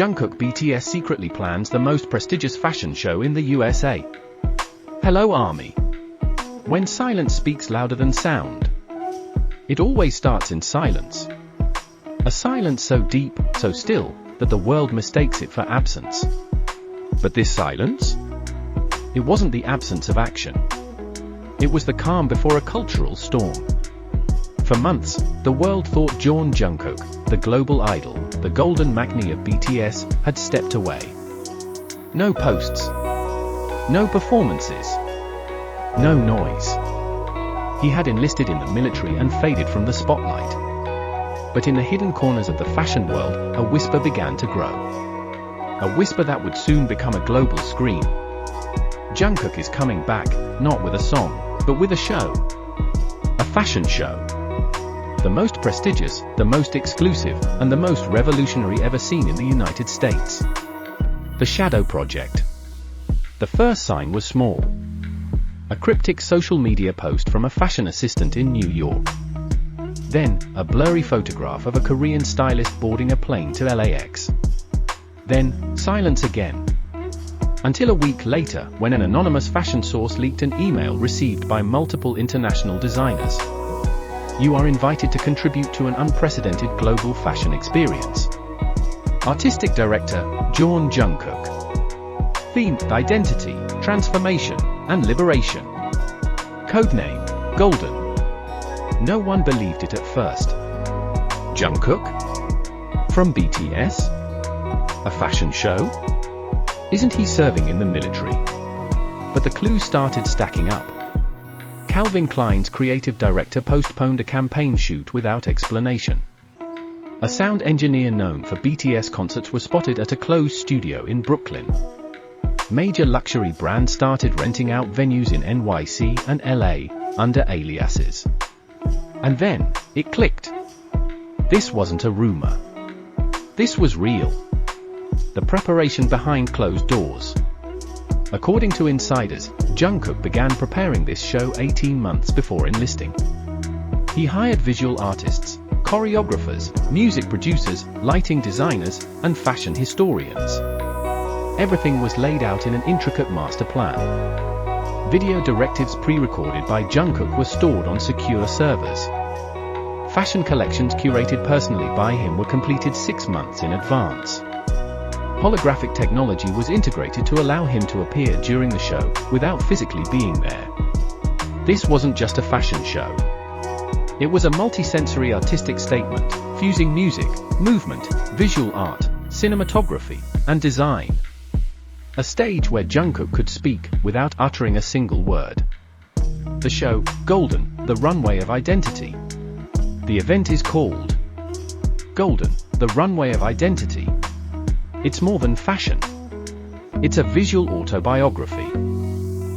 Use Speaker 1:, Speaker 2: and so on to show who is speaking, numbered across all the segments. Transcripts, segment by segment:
Speaker 1: JUNGKOOK BTS secretly plans the most prestigious fashion show in the USA. Hello Army. When silence speaks louder than sound. It always starts in silence. A silence so deep, so still, that the world mistakes it for absence. But this silence? It wasn't the absence of action. It was the calm before a cultural storm. For months, the world thought JUNGKOOK, the global idol, the golden Magni of BTS, had stepped away. No posts. No performances. No noise. He had enlisted in the military and faded from the spotlight. But in the hidden corners of the fashion world, a whisper began to grow. A whisper that would soon become a global scream. JUNGKOOK is coming back, not with a song, but with a show. A fashion show. The most prestigious, the most exclusive, and the most revolutionary ever seen in the United States. The Shadow Project. The first sign was small. A cryptic social media post from a fashion assistant in New York. Then, a blurry photograph of a Korean stylist boarding a plane to LAX. Then, silence again. Until a week later, when an anonymous fashion source leaked an email received by multiple international designers. You are invited to contribute to an unprecedented global fashion experience. Artistic Director, JUNGKOOK. Theme, Identity, Transformation, and Liberation. Codename, Golden. No one believed it at first. JUNGKOOK? From BTS? A fashion show? Isn't he serving in the military? But the clues started stacking up. Calvin Klein's creative director postponed a campaign shoot without explanation. A sound engineer known for BTS concerts was spotted at a closed studio in Brooklyn. Major luxury brands started renting out venues in NYC and LA, under aliases. And then, it clicked. This wasn't a rumor. This was real. The preparation behind closed doors. According to insiders, JUNGKOOK began preparing this show 18 months before enlisting. He hired visual artists, choreographers, music producers, lighting designers, and fashion historians. Everything was laid out in an intricate master plan. Video directives pre-recorded by JUNGKOOK were stored on secure servers. Fashion collections curated personally by him were completed 6 months in advance. Holographic technology was integrated to allow him to appear during the show, without physically being there. This wasn't just a fashion show. It was a multi-sensory artistic statement, fusing music, movement, visual art, cinematography, and design. A stage where JUNGKOOK could speak, without uttering a single word. The show, Golden, the Runway of Identity. The event is called Golden, the Runway of Identity. It's more than fashion. It's a visual autobiography.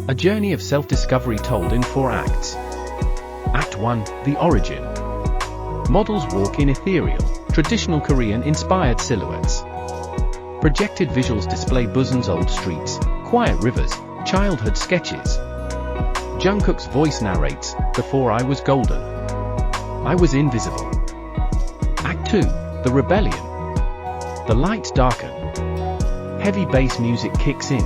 Speaker 1: A journey of self-discovery told in 4 acts. Act 1, The Origin. Models walk in ethereal, traditional Korean-inspired silhouettes. Projected visuals display Busan's old streets, quiet rivers, childhood sketches. JUNGKOOK's voice narrates, "Before I was golden. I was invisible." Act 2, The Rebellion. The lights darken. Heavy bass music kicks in.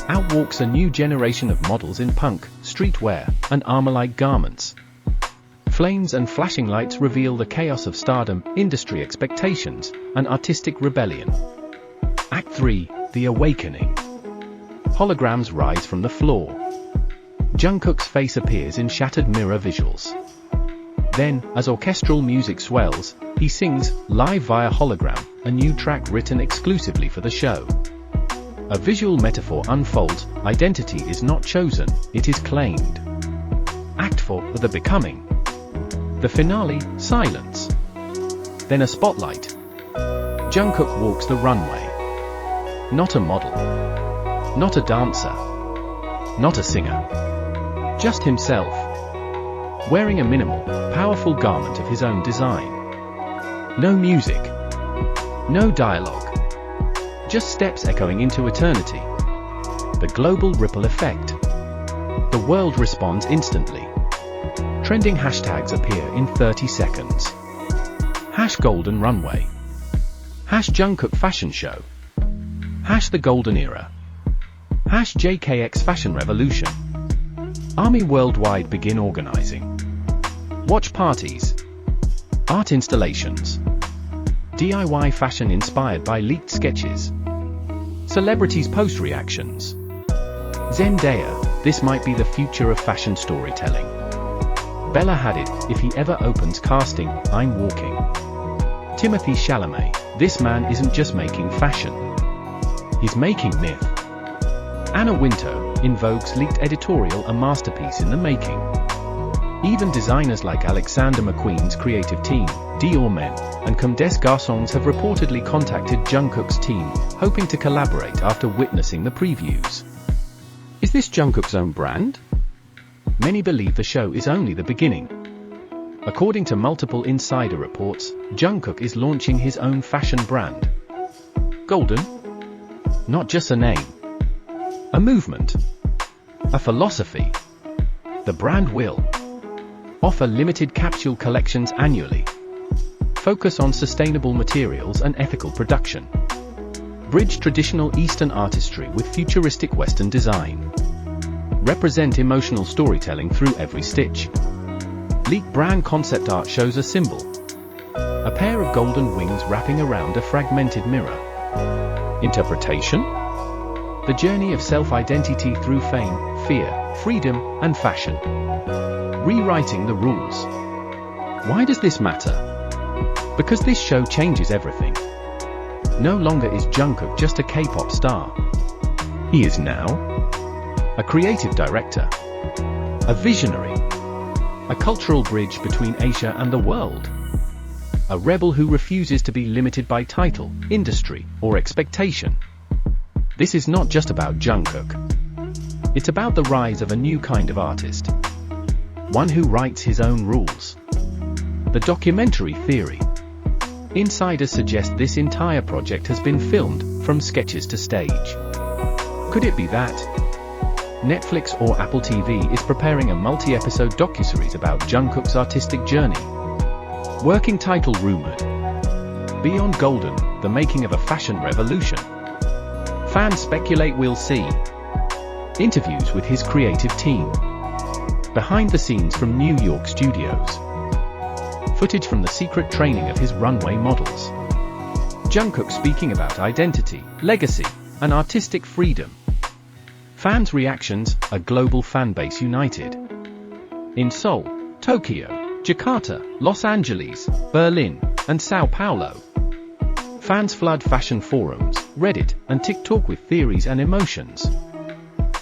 Speaker 1: Out walks a new generation of models in punk, streetwear, and armor-like garments. Flames and flashing lights reveal the chaos of stardom, industry expectations, and artistic rebellion. Act 3, The Awakening. Holograms rise from the floor. JUNGKOOK's face appears in shattered mirror visuals. Then, as orchestral music swells, he sings, live via hologram, a new track written exclusively for the show. A visual metaphor unfolds, identity is not chosen, it is claimed. Act 4, The Becoming. The finale, silence. Then a spotlight. JUNGKOOK walks the runway. Not a model. Not a dancer. Not a singer. Just himself. Wearing a minimal, powerful garment of his own design. No music. No dialogue. Just steps echoing into eternity. The global ripple effect. The world responds instantly. Trending hashtags appear in 30 seconds. #Golden Runway. #JUNGKOOK Fashion Show. #The Golden Era. #JKX Fashion Revolution. Army worldwide begin organizing. Watch parties. Art installations. DIY fashion inspired by leaked sketches. Celebrities post reactions. Zendaya, this might be the future of fashion storytelling. Bella Hadid, if he ever opens casting, I'm walking. Timothée Chalamet, this man isn't just making fashion. He's making myth. Anna Wintour, in Vogue's leaked editorial, a masterpiece in the making. Even designers like Alexander McQueen's creative team, Dior Men, and Comme des Garçons have reportedly contacted Jungkook's team, hoping to collaborate after witnessing the previews. Is this Jungkook's own brand? Many believe the show is only the beginning. According to multiple insider reports, Jungkook is launching his own fashion brand. Golden? Not just a name. A movement. A philosophy. The brand will offer limited capsule collections annually. Focus on sustainable materials and ethical production. Bridge traditional Eastern artistry with futuristic Western design. Represent emotional storytelling through every stitch. Leaked brand concept art shows a symbol. A pair of golden wings wrapping around a fragmented mirror. Interpretation? The journey of self-identity through fame, fear, freedom, and fashion. Rewriting the rules. Why does this matter? Because this show changes everything. No longer is Jungkook just a K-pop star. He is now a creative director, a visionary, a cultural bridge between Asia and the world, a rebel who refuses to be limited by title, industry, or expectation. This is not just about Jungkook. It's about the rise of a new kind of artist. One who writes his own rules. The documentary theory. Insiders suggest this entire project has been filmed, from sketches to stage. Could it be that Netflix or Apple TV is preparing a multi-episode docuseries about Jungkook's artistic journey? Working title rumored. Beyond Golden, the making of a fashion revolution. Fans speculate we'll see interviews with his creative team. Behind the scenes from New York studios. Footage from the secret training of his runway models. Jungkook speaking about identity, legacy, and artistic freedom. Fans' reactions, a global fanbase united. In Seoul, Tokyo, Jakarta, Los Angeles, Berlin, and Sao Paulo. Fans flood fashion forums, Reddit, and TikTok with theories and emotions.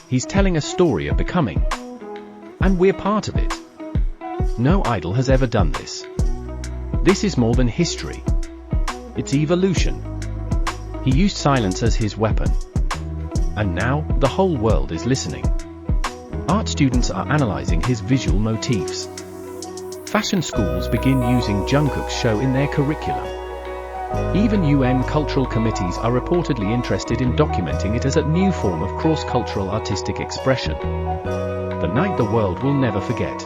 Speaker 1: He's telling a story of becoming. And we're part of it. No idol has ever done this. This is more than history. It's evolution. He used silence as his weapon. And now, the whole world is listening. Art students are analyzing his visual motifs. Fashion schools begin using Jungkook's show in their curriculum. Even UN cultural committees are reportedly interested in documenting it as a new form of cross-cultural artistic expression. The night the world will never forget.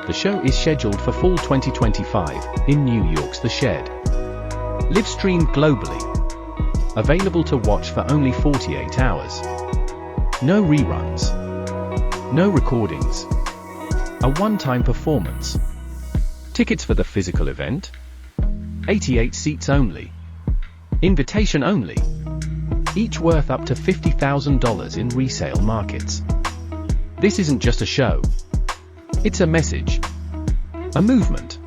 Speaker 1: The show is scheduled for fall 2025, in New York's The Shed. Live streamed globally. Available to watch for only 48 hours. No reruns. No recordings. A one-time performance. Tickets for the physical event? 88 seats only. Invitation only. Each worth up to $50,000 in resale markets. This isn't just a show. It's a message. A movement.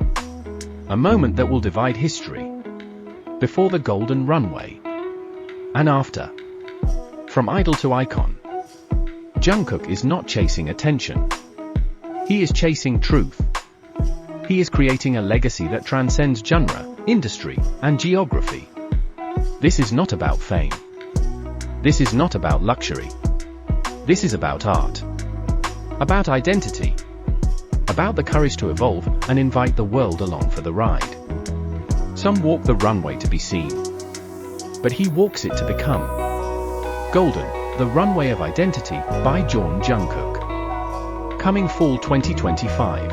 Speaker 1: A moment that will divide history. Before the golden runway. And after. From idol to icon. Jungkook is not chasing attention. He is chasing truth. He is creating a legacy that transcends genre, industry, and geography. This is not about fame. This is not about luxury. This is about art. About identity. About the courage to evolve and invite the world along for the ride. Some walk the runway to be seen. But he walks it to become. Golden, the Runway of Identity, by Jungkook. Coming fall 2025.